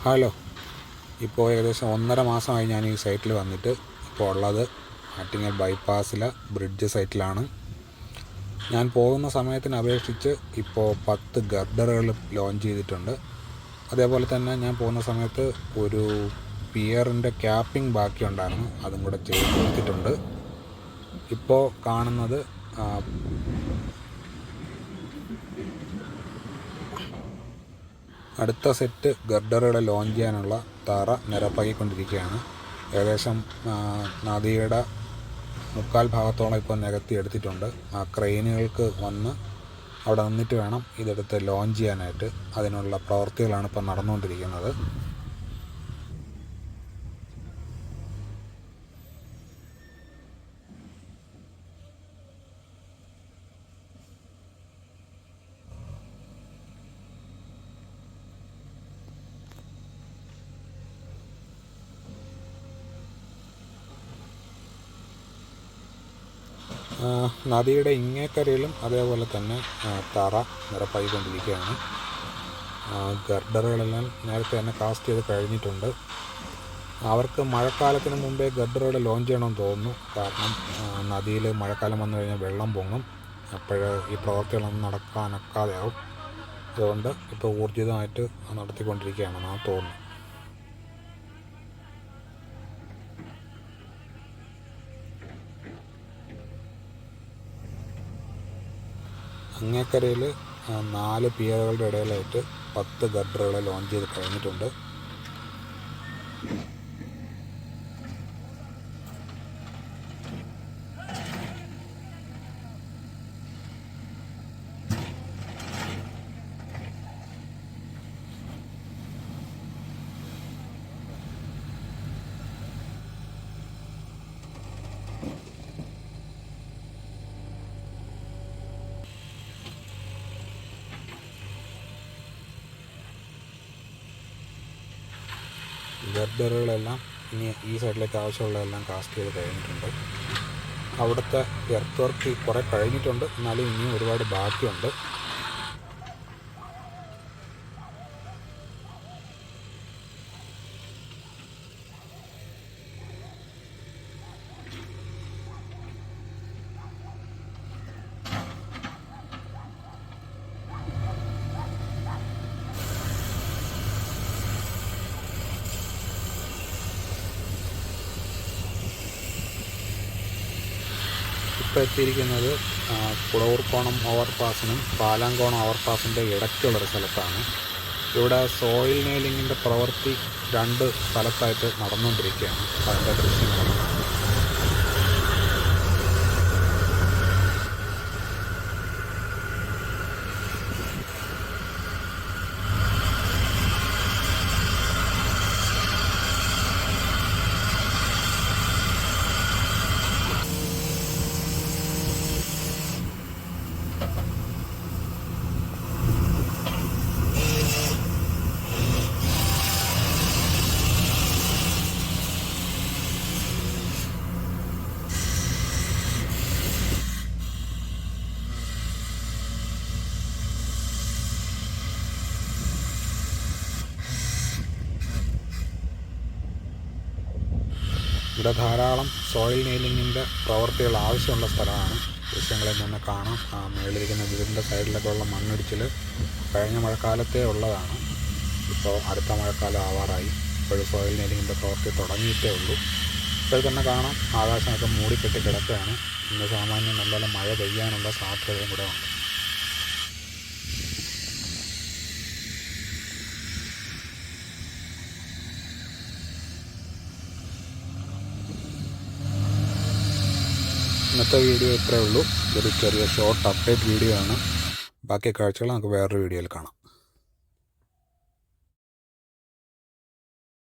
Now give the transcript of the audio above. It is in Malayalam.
ഹലോ, ഇപ്പോൾ ഏകദേശം 1.5 മാസമായി ഞാൻ ഈ സൈറ്റിൽ വന്നിട്ട്. ഇപ്പോൾ ഉള്ളത് ആറ്റിങ്ങൽ ബൈപ്പാസിലെ ബ്രിഡ്ജ് സൈറ്റിലാണ്. ഞാൻ പോകുന്ന സമയത്തിന് അപേക്ഷിച്ച് ഇപ്പോൾ 10 ഗർഡറുകൾ ലോഞ്ച് ചെയ്തിട്ടുണ്ട്. അതേപോലെ തന്നെ ഞാൻ പോകുന്ന സമയത്ത് ഒരു പിയറിൻ്റെ ക്യാപ്പിംഗ് ബാക്കിയുണ്ടായിരുന്നു, അതും കൂടെ ചെയ്ത് കൊടുത്തിട്ടുണ്ട്. ഇപ്പോൾ കാണുന്നത് അടുത്ത സെറ്റ് ഗർഡറുകൾ ലോഞ്ച് ചെയ്യാനുള്ള തറ നിരപ്പാക്കിക്കൊണ്ടിരിക്കുകയാണ്. ഏകദേശം നദിയുടെ 3/4 ഭാഗത്തോളം ഇപ്പോൾ നികത്തി എടുത്തിട്ടുണ്ട്. ആ ക്രെയിനുകൾക്ക് വന്ന് അവിടെ നിന്നിട്ട് വേണം ഇതെടുത്ത് ലോഞ്ച് ചെയ്യാനായിട്ട്. അതിനുള്ള പ്രവൃത്തികളാണ് ഇപ്പോൾ നടന്നുകൊണ്ടിരിക്കുന്നത്. നദിയുടെ ഇങ്ങേക്കരയിലും അതേപോലെ തന്നെ തറ നിരപ്പായിക്കൊണ്ടിരിക്കുകയാണ്. ഗർഡറുകളെല്ലാം നേരത്തെ തന്നെ കാസ്റ്റ് ചെയ്ത് കഴിഞ്ഞിട്ടുണ്ട്. അവർക്ക് മഴക്കാലത്തിന് മുമ്പേ ഗർഡറുകൾ ലോഞ്ച് ചെയ്യണമെന്ന് തോന്നുന്നു. കാരണം നദിയിൽ മഴക്കാലം വന്നു കഴിഞ്ഞാൽ വെള്ളം പൊങ്ങും. അപ്പോൾ ഈ പ്രവർത്തികളൊന്നും നടക്കാനൊക്കാതെയാവും. അതുകൊണ്ട് ഇപ്പോൾ ഊർജിതമായിട്ട് നടത്തിക്കൊണ്ടിരിക്കുകയാണെന്നാണ് തോന്നുന്നത്. അങ്ങേക്കരയിൽ 4 പിയറുകളുടെ ഇടയിലായിട്ട് 10 ഗർഡറുകൾ ലോഞ്ച് ചെയ്ത് കഴിഞ്ഞിട്ടുണ്ട്. ഗർഡറുകളെല്ലാം ഇനി ഈ സൈഡിലേക്ക് ആവശ്യമുള്ളതെല്ലാം കാസ്റ്റ് ചെയ്ത് കഴിഞ്ഞിട്ടുണ്ട്. അവിടുത്തെ എർത്ത് വർക്ക് കുറേ കഴിഞ്ഞിട്ടുണ്ട്, എന്നാലും ഇനിയും ഒരുപാട് ബാക്കിയുണ്ട്. ഇപ്പോൾ എത്തിയിരിക്കുന്നത് കുടവൂർക്കോണം ഓവർപാസിനും പാലാങ്കോണം ഓവർപാസിൻ്റെ ഇടയ്ക്കുള്ളൊരു സ്ഥലത്താണ്. ഇവിടെ സോയിൽ നെയിലിങ്ങിൻ്റെ പ്രവൃത്തി 2 സ്ഥലത്തായിട്ട് നടന്നുകൊണ്ടിരിക്കുകയാണ്. അതിൻ്റെ ദൃശ്യങ്ങളാണ്. ഇവിടെ ധാരാളം സോയിൽ നെയിലിങ്ങിൻ്റെ പ്രവൃത്തികൾ ആവശ്യമുള്ള സ്ഥലമാണ്. ദൃശ്യങ്ങളിൽ നിന്ന് കാണാം. മേളിലിരിക്കുന്ന വീടിൻ്റെ സൈഡിലൊക്കെ ഉള്ള മണ്ണിടിച്ചിൽ കഴിഞ്ഞ മഴക്കാലത്തേ ഉള്ളതാണ്. ഇപ്പോൾ അടുത്ത മഴക്കാലം ആവാറായി. ഇപ്പോഴും സോയിൽ നെയിലിങ്ങിൻ്റെ പ്രവൃത്തി തുടങ്ങിയിട്ടേ ഉള്ളൂ. ഇപ്പോൾ തന്നെ കാണാം, ആകാശമൊക്കെ മൂടിക്കെട്ടി കിടക്കുകയാണ്. ഇന്ന് സാമാന്യം നല്ലപോലെ മഴ പെയ്യാനുള്ള സാധ്യതയും കൂടെ ഉണ്ട്. ഇന്നത്തെ വീഡിയോ ഇത്രയേ ഉള്ളൂ. ഇതൊരു ചെറിയ ഷോർട്ട് അപ്ഡേറ്റ് വീഡിയോ ആണ്. ബാക്കി കാഴ്ചകൾ നമുക്ക് വേറൊരു വീഡിയോയിൽ കാണാം.